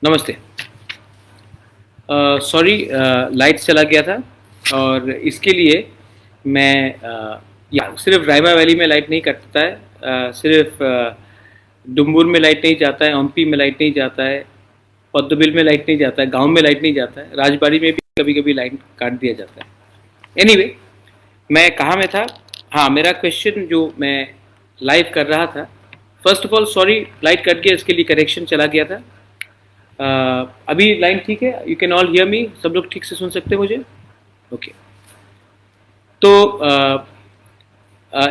नमस्ते। Sorry, light चला गया था और इसके लिए मैं या सिर्फ रायमा वैली में लाइट नहीं कटता है, सिर्फ डुम्बुर में लाइट नहीं जाता है, ओम्पी में लाइट नहीं जाता है, पद्मबिल में लाइट नहीं जाता है, गांव में लाइट नहीं जाता है, राजबाड़ी में भी कभी कभी लाइट काट दिया जाता है। एनीवे, मैं कहाँ में था? हाँ, मेरा क्वेश्चन जो मैं लाइव कर रहा था, first of all sorry light cut गया, इसके लिए करेक्शन चला गया था। अभी लाइन ठीक है? You can all hear me? सब लोग ठीक से सुन सकते हैं मुझे? ओके। तो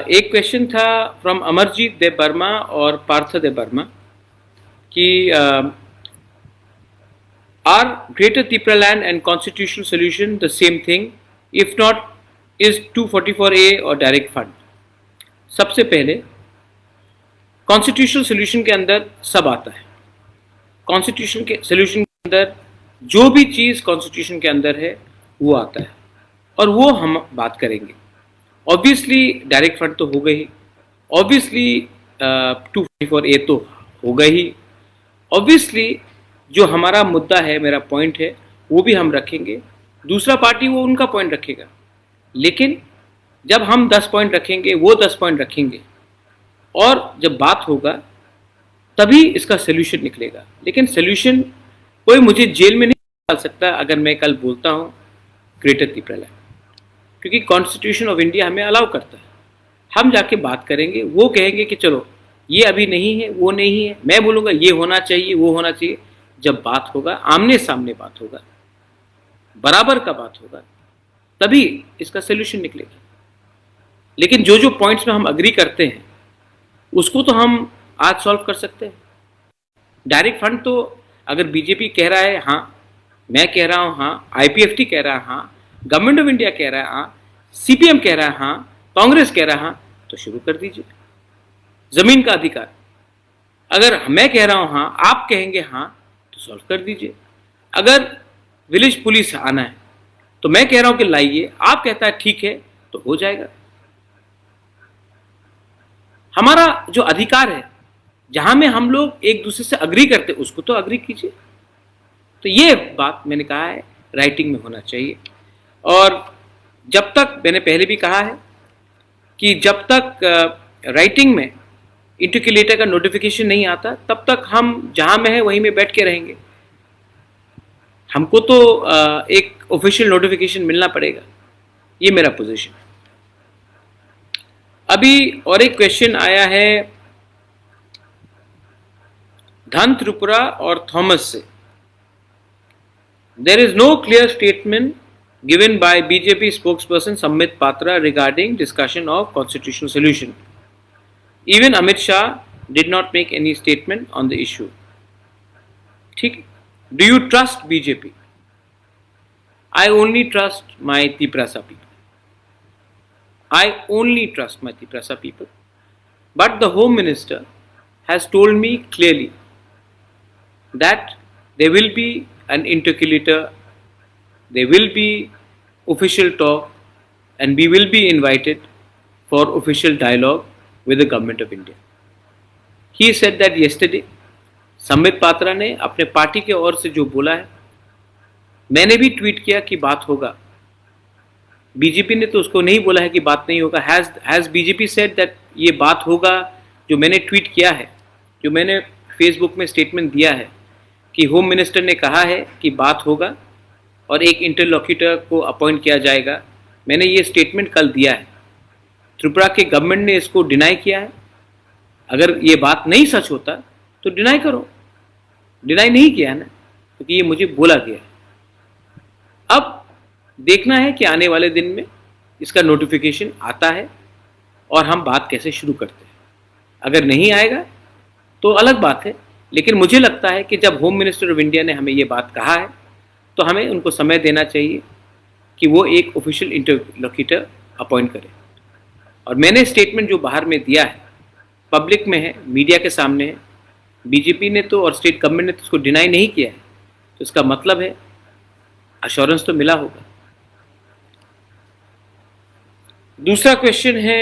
एक क्वेश्चन था फ्रॉम अमरजीत देव वर्मा और पार्थ देव वर्मा कि are greater Tipraland and constitutional solution the same thing? If not, is 244A और डायरेक्ट फंड? सबसे पहले कॉन्स्टिट्यूशनल सोल्यूशन के अंदर सब आता है। कॉन्स्टिट्यूशन के सोल्यूशन के अंदर जो भी चीज़ कॉन्स्टिट्यूशन के अंदर है वो आता है और वो हम बात करेंगे। ऑब्वियसली डायरेक्ट फंड तो होगा ही, ऑब्वियसली 244A तो होगा ही, ऑब्वियसली जो हमारा मुद्दा है, मेरा पॉइंट है, वो भी हम रखेंगे। दूसरा पार्टी वो उनका पॉइंट रखेगा, लेकिन जब हम 10 पॉइंट रखेंगे, वो 10 पॉइंट रखेंगे और जब बात होगा तभी इसका सोल्यूशन निकलेगा। लेकिन सोल्यूशन कोई मुझे जेल में नहीं डाल सकता अगर मैं कल बोलता हूँ ग्रेटर तिपरालैंड, क्योंकि कॉन्स्टिट्यूशन ऑफ इंडिया हमें अलाउ करता है। हम जाके बात करेंगे, वो कहेंगे कि चलो ये अभी नहीं है, वो नहीं है, मैं बोलूँगा ये होना चाहिए, वो होना चाहिए। जब बात होगा, आमने सामने बात होगा, बराबर का बात होगा, तभी इसका सोल्यूशन निकलेगा। लेकिन जो जो पॉइंट्स में हम अग्री करते हैं उसको तो हम आज सॉल्व कर सकते हैं। डायरेक्ट फंड तो अगर बीजेपी कह रहा है हाँ, मैं कह रहा हूँ हाँ, IPFT कह रहा है हाँ, गवर्नमेंट ऑफ इंडिया कह रहा है हाँ, CPM कह रहा है हाँ, कांग्रेस कह रहा है हाँ, तो शुरू कर दीजिए। जमीन का अधिकार, अगर मैं कह रहा हूँ हाँ, आप कहेंगे हाँ, तो सॉल्व कर दीजिए। अगर विलेज पुलिस आना है तो मैं कह रहा हूँ कि लाइए, आप कहता है ठीक है, तो हो जाएगा। हमारा जो अधिकार है, जहां में हम लोग एक दूसरे से अग्री करते, उसको तो अग्री कीजिए। तो ये बात मैंने कहा है राइटिंग में होना चाहिए। और जब तक, मैंने पहले भी कहा है कि जब तक राइटिंग में इंटरक्युलेटर का नोटिफिकेशन नहीं आता, तब तक हम जहां में है वहीं में बैठ के रहेंगे। हमको तो एक ऑफिशियल नोटिफिकेशन मिलना पड़ेगा, ये मेरा पोजीशन है। अभी और एक क्वेश्चन आया है धन त्रिपुरा और थॉमस से। There is no clear statement given by BJP spokesperson Sambit Patra regarding discussion of constitutional solution. Even Amit Shah did not make any statement on the issue. ठीक, do you trust BJP? I only trust my Tiprasa people. I only trust my Tiprasa people. But the Home Minister has told me clearly that there will be an interlocutor, there will be official talk, and we will be invited for official dialogue with the Government of India. He said that yesterday. Sambit Patra ने अपने party के ओर से जो बोला है, मैंने भी tweet किया कि बात होगा। बीजेपी ने तो उसको नहीं बोला है कि बात नहीं होगा। हैज बीजेपी सेड दैट ये बात होगा? जो मैंने ट्वीट किया है, जो मैंने फेसबुक में स्टेटमेंट दिया है कि होम मिनिस्टर ने कहा है कि बात होगा और एक इंटरलॉक्यूटर को अपॉइंट किया जाएगा, मैंने ये स्टेटमेंट कल दिया है। त्रिपुरा के गवर्नमेंट ने इसको डिनाई किया है। अगर ये बात नहीं सच होता तो डिनाई करो, डिनाई नहीं किया है ना, क्योंकि ये मुझे बोला गया है। अब देखना है कि आने वाले दिन में इसका नोटिफिकेशन आता है और हम बात कैसे शुरू करते हैं। अगर नहीं आएगा तो अलग बात है, लेकिन मुझे लगता है कि जब होम मिनिस्टर ऑफ इंडिया ने हमें ये बात कहा है तो हमें उनको समय देना चाहिए कि वो एक ऑफिशियल इंटरलॉक्यूटर अपॉइंट करें। और मैंने स्टेटमेंट जो बाहर में दिया है, पब्लिक में है, मीडिया के सामने है, बीजेपी ने तो और स्टेट गवर्नमेंट ने तो उसको डिनाई नहीं किया है, तो इसका मतलब है अश्योरेंस तो मिला होगा। दूसरा क्वेश्चन है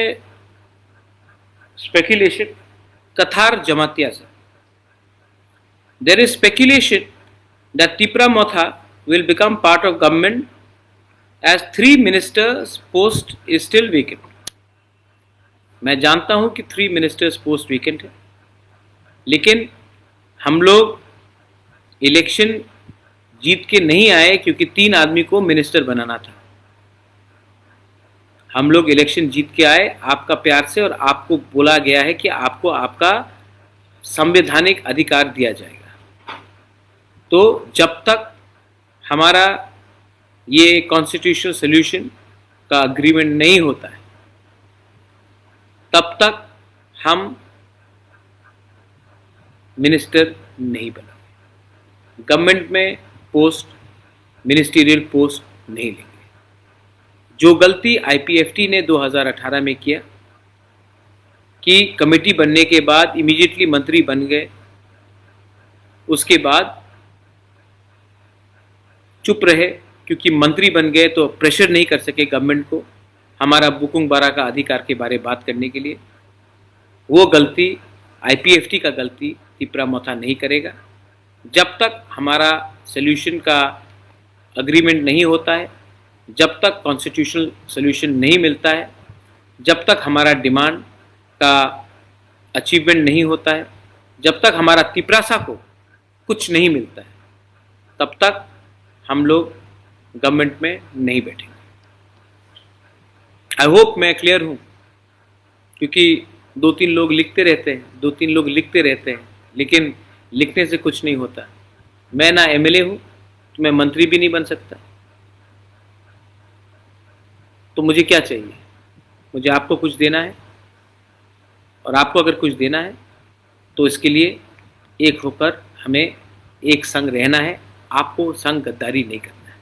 स्पेकुलेशन, कथार जमातिया से। There is speculation that Tipra Motha will become part of government as 3 ministers post is still vacant. मैं जानता हूं कि 3 ministers post vacant है, लेकिन हम लोग इलेक्शन जीत के नहीं आए क्योंकि 3 आदमी को मिनिस्टर बनाना था। हम लोग इलेक्शन जीत के आए आपका प्यार से, और आपको बोला गया है कि आपको आपका संवैधानिक अधिकार दिया जाएगा। तो जब तक हमारा ये कॉन्स्टिट्यूशनल सॉल्यूशन का अग्रीमेंट नहीं होता है, तब तक हम मिनिस्टर नहीं बनाएंगे, गवर्नमेंट में पोस्ट, मिनिस्टीरियल पोस्ट नहीं लेंगे। जो गलती आईपीएफटी ने 2018 में किया कि कमेटी बनने के बाद इमीडिएटली मंत्री बन गए, उसके बाद चुप रहे क्योंकि मंत्री बन गए तो प्रेशर नहीं कर सके गवर्नमेंट को हमारा बुकुंग बारा का अधिकार के बारे में बात करने के लिए। वो गलती आईपीएफटी का गलती तिपरा मोथा नहीं करेगा। जब तक हमारा सॉल्यूशन का अग्रीमेंट नहीं होता है, जब तक कॉन्स्टिट्यूशनल सॉल्यूशन नहीं मिलता है, जब तक हमारा डिमांड का अचीवमेंट नहीं होता है, जब तक हमारा तिपरासा को कुछ नहीं मिलता है, तब तक हम लोग गवर्नमेंट में नहीं बैठेंगे। आई होप मैं क्लियर हूँ, क्योंकि 2-3 लोग लिखते रहते हैं, 2-3 लोग लिखते रहते हैं, लेकिन लिखने से कुछ नहीं होता। मैं ना एमएलए हूँ, तो मैं मंत्री भी नहीं बन सकता। तो मुझे क्या चाहिए? मुझे आपको कुछ देना है, और आपको अगर कुछ देना है तो इसके लिए एक होकर हमें एक संग रहना है। आपको संग गद्दारी नहीं करना है।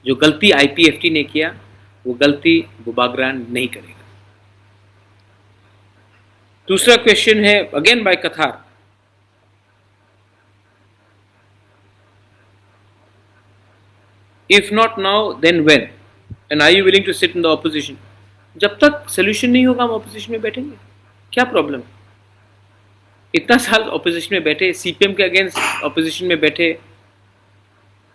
जो गलती आईपीएफटी ने किया वो गलती बुबागरा नहीं करेगा। दूसरा क्वेश्चन है again by Kathar. If not now then when and are you willing to sit in the opposition? जब तक सोल्यूशन नहीं होगा हम ऑपोजिशन में बैठेंगे। क्या प्रॉब्लम? इतना साल ऑपोजिशन में बैठे, सीपीएम के अगेंस्ट ऑपोजिशन में बैठे,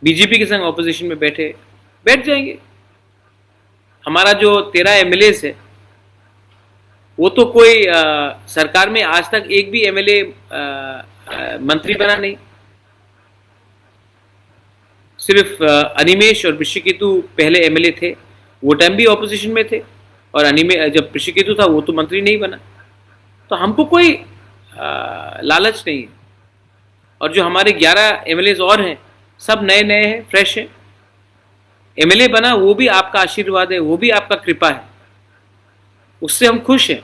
बीजेपी के संग ऑपोजिशन में बैठ जाएंगे। हमारा जो 13 एमएलएस है वो तो कोई सरकार में आज तक एक भी एमएलए मंत्री बना नहीं। सिर्फ अनिमेश और ऋषिकेतु पहले एमएलए थे, वो टाइम भी ऑपोजिशन में थे, और जब ऋषिकेतु था वो तो मंत्री नहीं बना। तो हमको कोई लालच नहीं है। और जो हमारे 11 एमएलएस और हैं सब नए नए हैं, फ्रेश हैं। एमएलए बना वो भी आपका आशीर्वाद है, वो भी आपका कृपा है, उससे हम खुश हैं।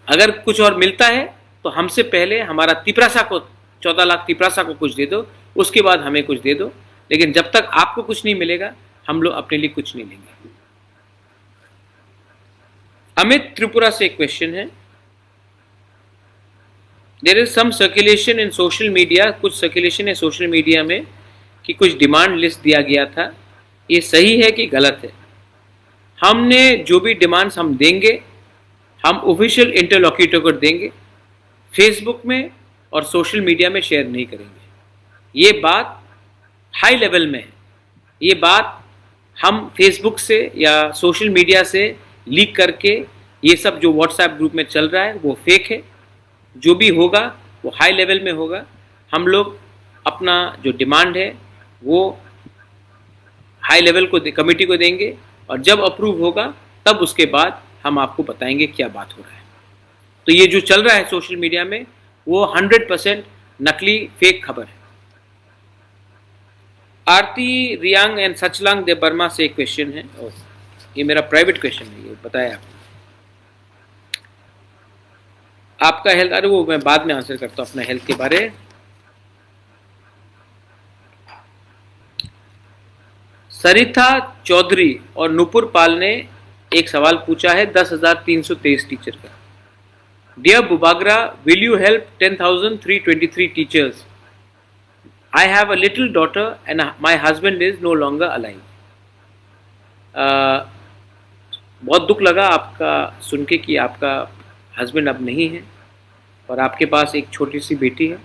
अगर कुछ और मिलता है तो हमसे पहले हमारा तिपरासा को 14 लाख तिपरासा को कुछ दे दो, उसके बाद हमें कुछ दे दो। लेकिन जब तक आपको कुछ नहीं मिलेगा हम लोग अपने लिए कुछ नहीं लेंगे। अमित त्रिपुरा से एक क्वेश्चन है। There is some circulation in social media, कुछ सर्कुलेशन है सोशल मीडिया में कि कुछ डिमांड लिस्ट दिया गया था, ये सही है कि गलत है? हमने जो भी डिमांड्स हम देंगे हम ऑफिशियल इंटरलॉक्यूटर को देंगे, फेसबुक में और सोशल मीडिया में शेयर नहीं करेंगे। ये बात हाई लेवल में है। ये बात हम फेसबुक से या सोशल मीडिया से लीक करके, ये सब जो व्हाट्सएप ग्रुप में चल रहा है वो फेक है। जो भी होगा वो हाई लेवल में होगा। हम लोग अपना जो डिमांड है वो हाई लेवल को कमेटी को देंगे, और जब अप्रूव होगा तब उसके बाद हम आपको बताएंगे क्या बात हो रहा है। तो ये जो चल रहा है सोशल मीडिया में वो 100% नकली फेक खबर है। आरती Riang and Sachlang they Burma से एक क्वेश्चन है, और ये मेरा प्राइवेट क्वेश्चन है, ये बताया आपका हेल्थ। अरे वो मैं बाद में आंसर करता हूँ अपना हेल्थ के बारे। सरिता चौधरी और नुपुर पाल ने एक सवाल पूछा है 10,323 टीचर का। Dear Bubagra, will you help 10,323 teachers? I have a little daughter and my husband is no longer alive. बहुत दुख लगा आपका सुन के कि आपका हस्बैंड अब नहीं है और आपके पास एक छोटी सी बेटी है।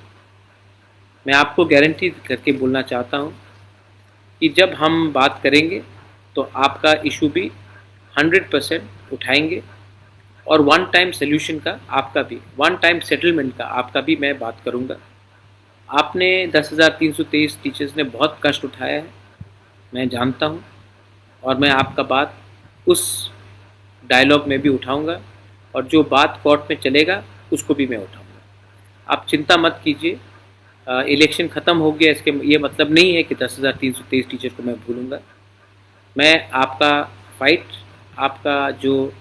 मैं आपको गारंटी करके बोलना चाहता हूँ कि जब हम बात करेंगे तो आपका इशू भी 100% उठाएंगे और वन टाइम सोल्यूशन का आपका भी, वन टाइम सेटलमेंट का आपका भी मैं बात करूँगा। आपने 10,323 टीचर्स ने बहुत कष्ट उठाया है, मैं जानता हूँ, और मैं आपका बात उस डायलॉग में भी उठाऊँगा और जो बात कोर्ट में चलेगा उसको भी मैं उठाऊँगा। आप चिंता मत कीजिए, इलेक्शन ख़त्म हो गया इसके ये मतलब नहीं है कि 10,323 टीचर को मैं भूलूँगा। मैं आपका फाइट, आपका जो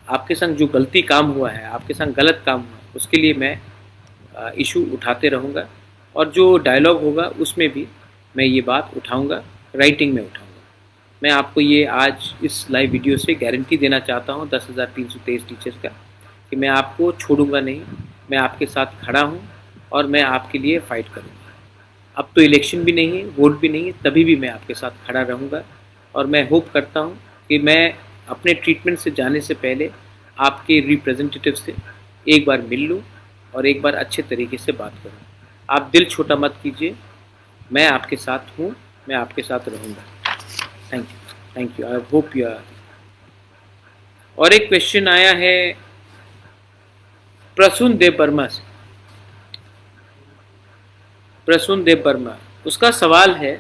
आपके संग जो गलती काम हुआ है, आपके संग गलत काम हुआ है, उसके लिए मैं इशू उठाते रहूँगा और जो डायलॉग होगा उसमें भी मैं ये बात उठाऊँगा, राइटिंग में उठाऊँगा। मैं आपको ये आज इस लाइव वीडियो से गारंटी देना चाहता हूँ 10,323 टीचर्स का कि मैं आपको छोड़ूंगा नहीं, मैं आपके साथ खड़ा हूँ और मैं आपके लिए फ़ाइट करूँगा। अब तो इलेक्शन भी नहीं है, वोट भी नहीं है, तभी भी मैं आपके साथ खड़ा रहूँगा और मैं होप करता हूँ कि मैं अपने ट्रीटमेंट से जाने से पहले आपके रिप्रेजेंटेटिव से एक बार मिल लूँ और एक बार अच्छे तरीके से बात करूँ। आप दिल छोटा मत कीजिए, मैं आपके साथ हूँ, मैं आपके साथ रहूँगा। Thank you, I hope you are. और एक क्वेश्चन आया है प्रसून देव वर्मा से। प्रसून देव वर्मा, उसका सवाल है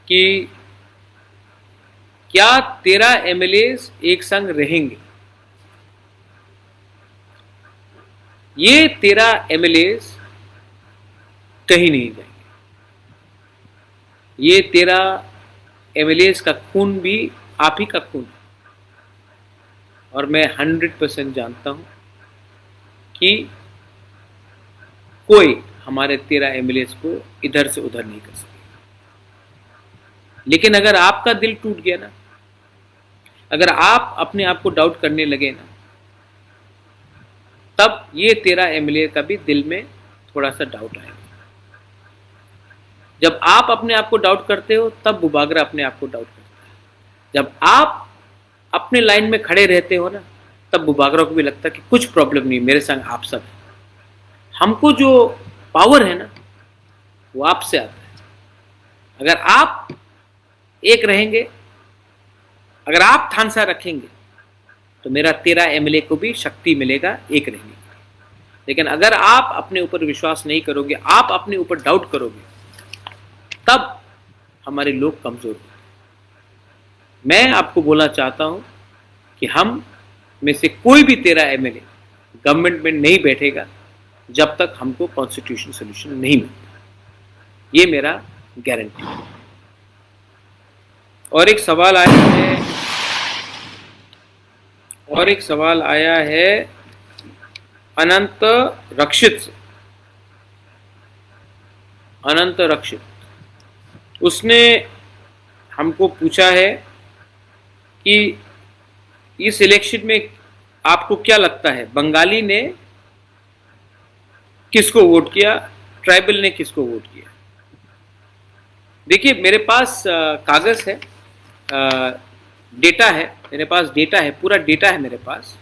कि क्या 13 एमएलएस एक संग रहेंगे? ये 13 एमएलएस कहीं नहीं जाएंगे। ये 13 एमएलएस का खून भी आप ही का खून है और मैं 100% जानता हूं कि कोई हमारे 13 एमएलएस को इधर से उधर नहीं कर सकता। लेकिन अगर आपका दिल टूट गया ना, अगर आप अपने आप को डाउट करने लगे ना, तब ये 13 एमएलए का भी दिल में थोड़ा सा डाउट आएगा। जब आप अपने आप को डाउट करते हो तब बुबागरा अपने आप को डाउट करता है। जब आप अपने लाइन में खड़े रहते हो ना, तब बुबागरा को भी लगता है कि कुछ प्रॉब्लम नहीं, मेरे संग आप सब है। हमको जो पावर है ना वो आपसे आता है। अगर आप एक रहेंगे, अगर आप ठानसा रखेंगे तो मेरा 13 एमएलए को भी शक्ति मिलेगा एक रहने की। लेकिन अगर आप अपने ऊपर विश्वास नहीं करोगे, आप अपने ऊपर डाउट करोगे, तब हमारे लोग कमजोर होंगे। मैं आपको बोलना चाहता हूं कि हम में से कोई भी 13 एमएलए गवर्नमेंट में नहीं बैठेगा जब तक हमको कॉन्स्टिट्यूशन सोल्यूशन नहीं मिलता। ये मेरा गारंटी है। और एक सवाल आया है अनंत रक्षित से। अनंत रक्षित, उसने हमको पूछा है कि इस इलेक्शन में आपको क्या लगता है, बंगाली ने किसको वोट किया, ट्राइबल ने किसको वोट किया? देखिए, मेरे पास कागज है, डेटा है, मेरे पास डेटा है, पूरा डेटा है मेरे पास।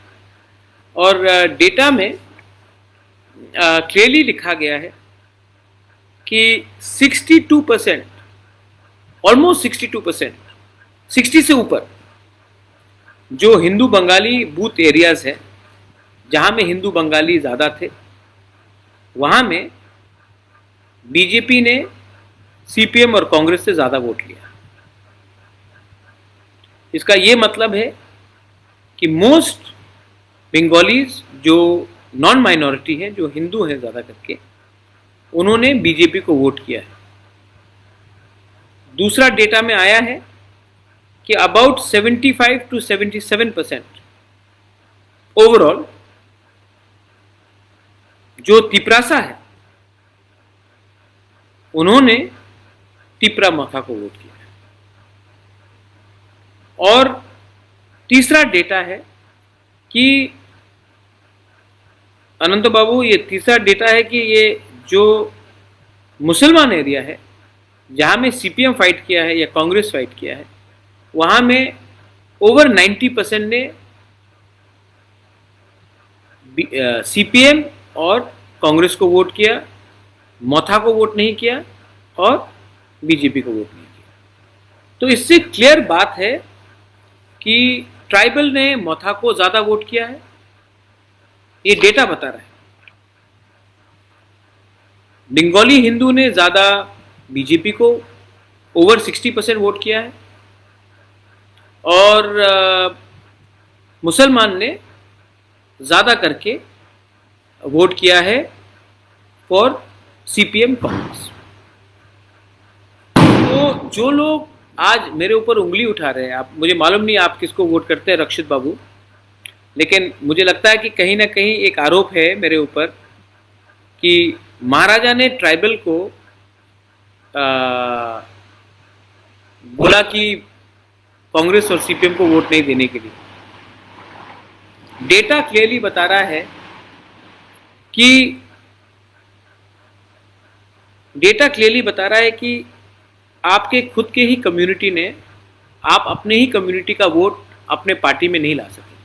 और डेटा में क्लियरली लिखा गया है कि 62%, ऑलमोस्ट 62%, 60 से ऊपर जो हिंदू बंगाली बूथ एरियाज है, जहां में हिंदू बंगाली ज़्यादा थे, वहां में बीजेपी ने सीपीएम और कांग्रेस से ज़्यादा वोट लिया। इसका ये मतलब है कि मोस्ट बंगालीज जो नॉन माइनॉरिटी हैं, जो हिंदू हैं ज़्यादा करके, उन्होंने बीजेपी को वोट किया है। दूसरा डेटा में आया है कि अबाउट 75 to 77% ओवरऑल जो तिपरासा है, उन्होंने तिपरा मखा को वोट किया है। और तीसरा डेटा है कि अनंत बाबू, ये तीसरा डेटा है कि ये जो मुसलमान एरिया है, जहां में सीपीएम फाइट किया है या कांग्रेस फाइट किया है, वहां में ओवर 90% ने सीपीएम और कांग्रेस को वोट किया मोथा को वोट नहीं किया और बीजेपी को वोट नहीं किया। तो इससे क्लियर बात है कि ट्राइबल ने मोथा को ज्यादा वोट किया है, ये डेटा बता रहा है। बंगाली हिंदू ने ज्यादा बीजेपी को ओवर 60% वोट किया है और मुसलमान ने ज्यादा करके वोट किया है फॉर सीपीएम कांग्रेस। तो जो लोग आज मेरे ऊपर उंगली उठा रहे हैं, आप, मुझे मालूम नहीं आप किसको वोट करते हैं रक्षित बाबू, लेकिन मुझे लगता है कि कहीं ना कहीं एक आरोप है मेरे ऊपर कि महाराजा ने ट्राइबल को बोला कि कांग्रेस और सीपीएम को वोट नहीं देने के लिए। डेटा क्लियरली बता रहा है कि आपके खुद के ही कम्युनिटी ने, आप अपने ही कम्युनिटी का वोट अपने पार्टी में नहीं ला सके।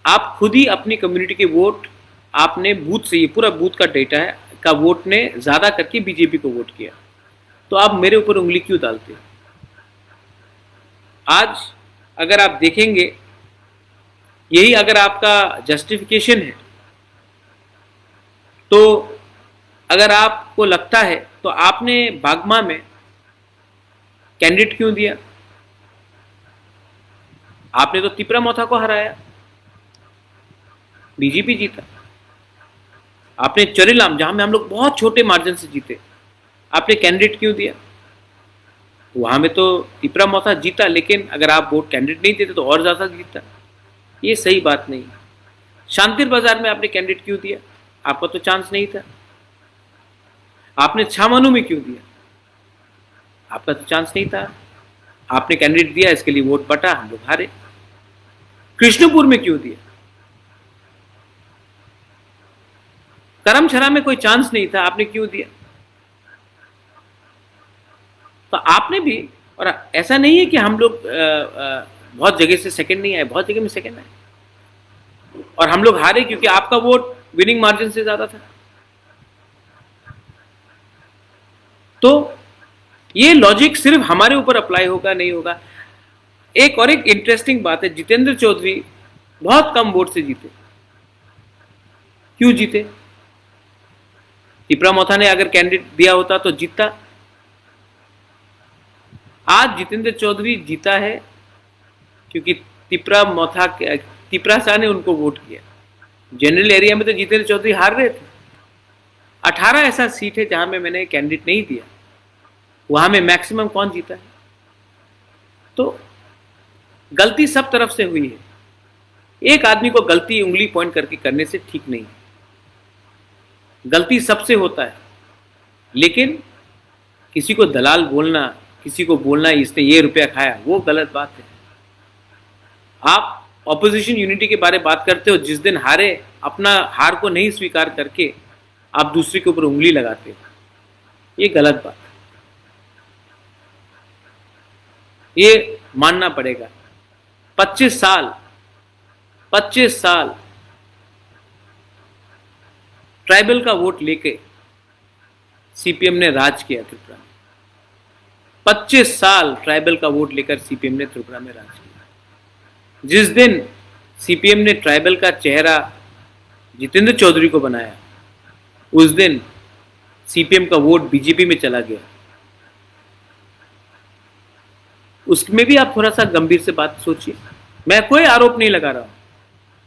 आप खुद ही अपनी कम्युनिटी के वोट आपने बूथ से, ये पूरा बूथ का डेटा है, का वोट ने ज्यादा करके बीजेपी को वोट किया। तो आप मेरे ऊपर उंगली क्यों डालते हो? आज अगर आप देखेंगे, यही अगर आपका जस्टिफिकेशन है, तो अगर आपको लगता है तो आपने बागमा में कैंडिडेट क्यों दिया? आपने तो तिपरा मोथा को हराया, बीजेपी जीता। आपने चरीलाम, जहां में हम लोग बहुत छोटे मार्जिन से जीते, आपने कैंडिडेट क्यों दिया? वहां में तो तिपरा मोथा जीता, लेकिन अगर आप वोट कैंडिडेट नहीं देते तो और ज्यादा जीता। ये सही बात नहीं। शांतिर बाजार में आपने कैंडिडेट क्यों दिया? आपका तो चांस नहीं था। आपने छामानू में क्यों दिया? आपका तो चांस नहीं था। आपने कैंडिडेट दिया, इसके लिए वोट बटा, हम लोग हारे। कृष्णपुर में क्यों दिया? करमछरा में कोई चांस नहीं था, आपने क्यों दिया? तो आपने भी, और ऐसा नहीं है कि हम लोग बहुत जगह से सेकंड नहीं आए, बहुत जगह में सेकंड आए और हम लोग हारे क्योंकि आपका वोट विनिंग मार्जिन से ज्यादा था। तो ये लॉजिक सिर्फ हमारे ऊपर अप्लाई होगा नहीं होगा। एक और एक इंटरेस्टिंग बात है, जितेंद्र चौधरी बहुत कम वोट से जीते। क्यों जीते? तिपरा मोथा ने अगर कैंडिडेट दिया होता तो जीतता। आज जितेंद्र चौधरी जीता है क्योंकि तिपरा शाह ने उनको वोट किया। जनरल एरिया में तो जितेंद्र चौधरी हार रहे थे। 18 ऐसा सीट है जहां में मैंने कैंडिडेट नहीं दिया, वहां में मैक्सिमम कौन जीता है? तो गलती सब तरफ से हुई है। एक आदमी को गलती उंगली पॉइंट करके करने से ठीक नहीं। गलती सबसे होता है, लेकिन किसी को दलाल बोलना, किसी को बोलना इसने ये रुपया खाया, वो गलत बात है। आप ऑपोजिशन यूनिटी के बारे में बात करते हो, जिस दिन हारे अपना हार को नहीं स्वीकार करके आप दूसरे के ऊपर उंगली लगाते हो, ये गलत बात है। ये मानना पड़ेगा। 25 साल ट्राइबल का वोट लेके सीपीएम ने राज किया त्रिपुरा में। 25 साल ट्राइबल का वोट लेकर सीपीएम ने त्रिपुरा में राज किया। जिस दिन सीपीएम ने ट्राइबल का चेहरा जितेंद्र चौधरी को बनाया, उस दिन सीपीएम का वोट बीजेपी में चला गया। उसमें भी आप थोड़ा सा गंभीर से बात सोचिए। मैं कोई आरोप नहीं लगा रहा हूं,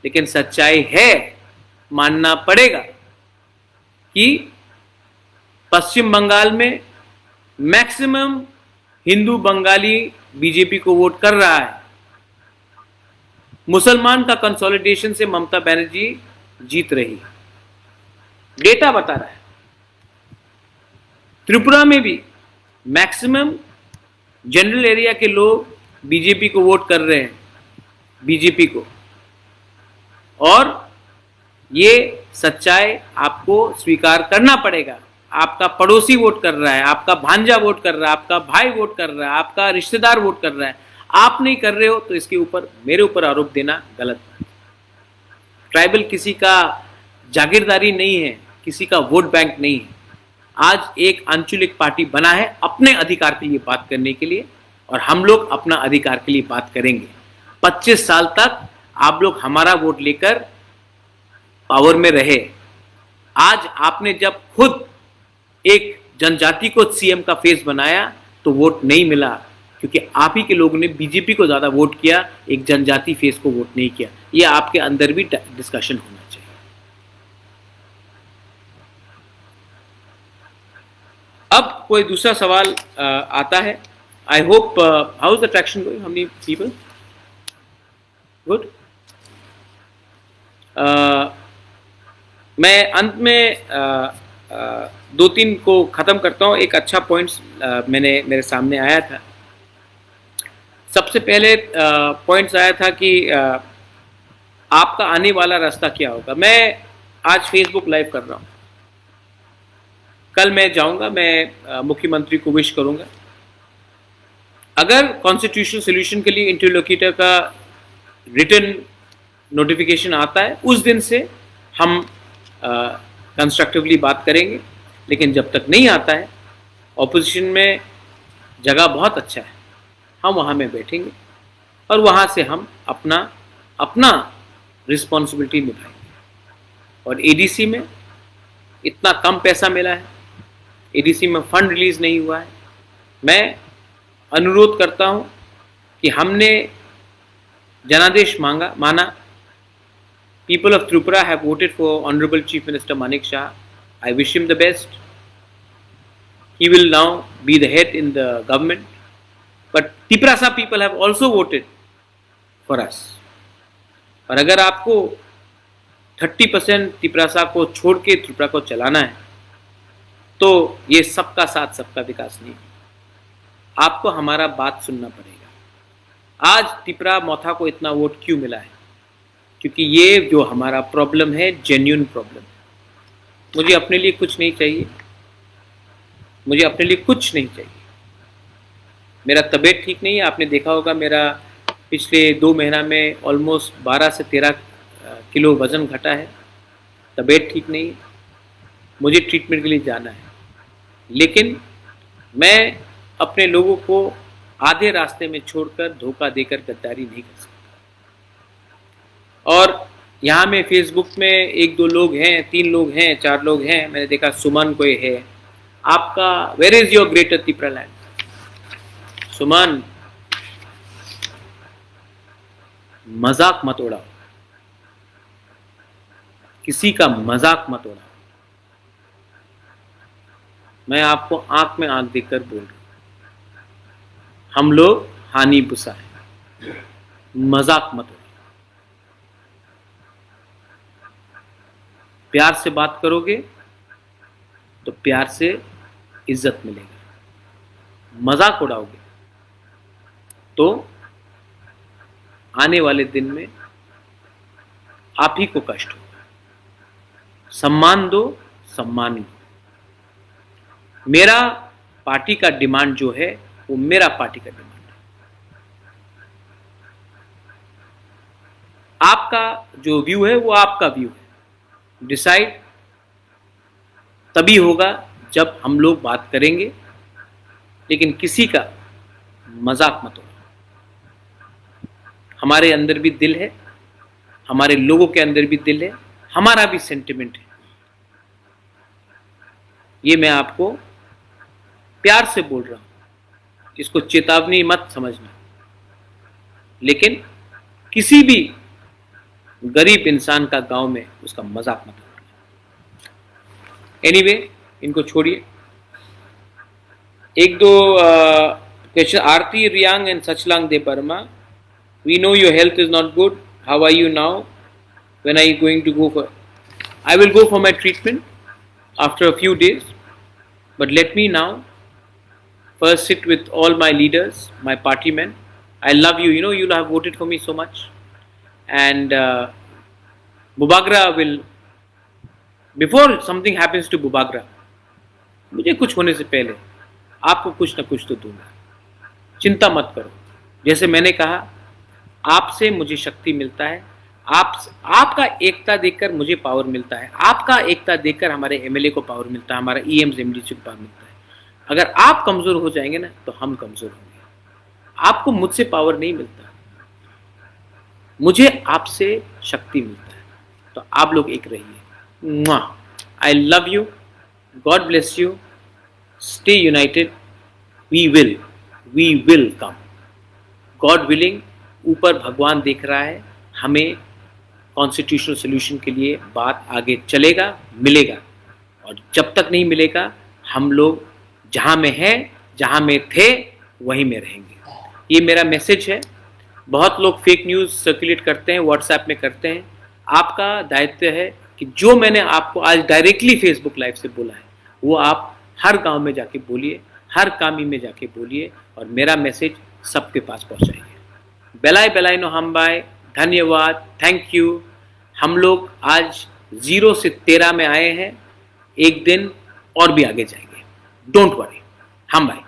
लेकिन सच्चाई है, मानना पड़ेगा कि पश्चिम बंगाल में मैक्सिमम हिंदू बंगाली बीजेपी को वोट कर रहा है। मुसलमान का कंसोलिडेशन से ममता बनर्जी जीत रही है, डेटा बता रहा है। त्रिपुरा में भी मैक्सिमम जनरल एरिया के लोग बीजेपी को वोट कर रहे हैं, बीजेपी को। और ये सच्चाई आपको स्वीकार करना पड़ेगा। आपका पड़ोसी वोट कर रहा है, आपका भांजा वोट कर रहा है, आपका भाई वोट कर रहा है, आपका रिश्तेदार वोट कर रहा है, आप नहीं कर रहे हो, तो इसके ऊपर मेरे ऊपर आरोप देना गलत है। ट्राइबल किसी का जागीरदारी नहीं है, किसी का वोट बैंक नहीं है। आज एक आंचलिक पार्टी बना है अपने अधिकार के लिए बात करने के लिए, और हम लोग अपना अधिकार के लिए बात करेंगे। 25 साल तक आप लोग हमारा वोट लेकर पावर में रहे। आज आपने जब खुद एक जनजाति को सीएम का फेस बनाया तो वोट नहीं मिला, क्योंकि आप ही के लोगों ने बीजेपी को ज्यादा वोट किया, एक जनजाति फेस को वोट नहीं किया। ये आपके अंदर भी डिस्कशन होना चाहिए। अब कोई दूसरा सवाल आता है। I hope how is the traction going, how many people? Good. मैं अंत में दो तीन को खत्म करता हूं। एक अच्छा पॉइंट्स मेरे सामने आया था। सबसे पहले पॉइंट्स आया था कि आपका आने वाला रास्ता क्या होगा। मैं आज फेसबुक लाइव कर रहा हूं, कल मैं जाऊंगा, मैं मुख्यमंत्री को विश करूंगा। अगर कॉन्स्टिट्यूशनल सोल्यूशन के लिए इंटरलोक्यूटर का रिटन नोटिफिकेशन आता है, उस दिन से हम कंस्ट्रक्टिवली बात करेंगे। लेकिन जब तक नहीं आता है, ऑपोजिशन में जगह बहुत अच्छा है, हम वहाँ में बैठेंगे और वहाँ से हम अपना रिस्पॉन्सिबिलिटी निभाएंगे। और एडीसी में इतना कम पैसा मिला है, एडीसी में फंड रिलीज नहीं हुआ है। मैं अनुरोध करता हूँ कि हमने जनादेश माना। People of Tripura have voted for Honorable Chief Minister Manik Shah. I wish him the best. He will now be the head in the government. But Tiprasa people have also voted for us. और अगर आपको 30% तिपरासा को छोड़ के त्रिपुरा को चलाना है, तो ये सबका साथ सबका विकास नहीं है। आपको हमारा बात सुनना पड़ेगा। आज त्रिपुरा मोथा को इतना वोट क्यों मिला है? क्योंकि ये जो हमारा प्रॉब्लम है, जेन्युइन प्रॉब्लम। मुझे अपने लिए कुछ नहीं चाहिए, मुझे अपने लिए कुछ नहीं चाहिए। मेरा तबीयत ठीक नहीं है, आपने देखा होगा मेरा पिछले 2 महीना में ऑलमोस्ट 12 से 13 किलो वज़न घटा है। तबीयत ठीक नहीं है, मुझे ट्रीटमेंट के लिए जाना है। लेकिन मैं अपने लोगों को आधे रास्ते में छोड़कर, धोखा देकर गद्दारी नहीं कर सकता। और यहाँ में फेसबुक में 1-2 लोग हैं, 3 लोग हैं, 4 लोग हैं। मैंने देखा सुमन कोई है। आपका where is your greater Tripura land? Suman, मजाक मत उड़ाओ, किसी का मजाक मत उड़ाओ। मैं आपको आंख में आंख देखकर बोल रहा हूं, हम लोग हानि बुसा है, मजाक मत उड़ाओ। प्यार से बात करोगे तो प्यार से इज्जत मिलेगी। मजाक उड़ाओगे तो आने वाले दिन में आप ही को कष्ट होगा। सम्मान दो, सम्मान लो। मेरा पार्टी का डिमांड जो है वो मेरा पार्टी का डिमांड है। आपका जो व्यू है वो आपका व्यू है। डिसाइड तभी होगा जब हम लोग बात करेंगे, लेकिन किसी का मजाक मत उड़ाओ। हमारे अंदर भी दिल है, हमारे लोगों के अंदर भी दिल है, हमारा भी सेंटिमेंट है। ये मैं आपको प्यार से बोल रहा हूं, इसको चेतावनी मत समझना। लेकिन किसी भी गरीब इंसान का गांव में उसका मजाक मत उड़ाना। एनीवे, इनको छोड़िए। 1-2 question. Arati Riang and Sachlang Debbarma, we know your health is not good, how are you now, when are you going to go for? I will go for my treatment after a few days, but let me now first sit with all my leaders, my party men. I love you, you know, you have voted for me so much. And Bubagra will, before something happens to Bubagra, मुझे कुछ होने से पहले आपको कुछ ना कुछ तो दूंगा। चिंता मत करो। जैसे मैंने कहा, आपसे मुझे शक्ति मिलता है, आपका एकता देखकर मुझे पावर मिलता है, आपका एकता देखकर हमारे एमएलए को पावर मिलता है, हमारा ईएम्स एमडीसी को पावर मिलता है। अगर आप कमजोर हो जाएंगे ना तो हम कमजोर होंगे। आपको मुझसे पावर नहीं मिलता, मुझे आपसे शक्ति मिलता है। तो आप लोग एक रहिए। I love you, God bless you, stay united, we will come, God willing. ऊपर भगवान देख रहा है, हमें कॉन्स्टिट्यूशनल सोल्यूशन के लिए बात आगे चलेगा, मिलेगा। और जब तक नहीं मिलेगा हम लोग जहाँ में हैं, जहाँ में थे वहीं में रहेंगे। ये मेरा मैसेज है। बहुत लोग फेक न्यूज़ सर्कुलेट करते हैं, व्हाट्सएप में करते हैं। आपका दायित्व है कि जो मैंने आपको आज डायरेक्टली फेसबुक लाइव से बोला है वो आप हर गांव में जाके बोलिए, हर कामी में जाके बोलिए और मेरा मैसेज सबके पास पहुंचाइए। बेलाय बेलाय नो हमबाय, धन्यवाद, थैंक यू। हम लोग आज 0 से 13 में आए हैं, एक दिन और भी आगे जाएंगे। डोंट वरी, हमबाय।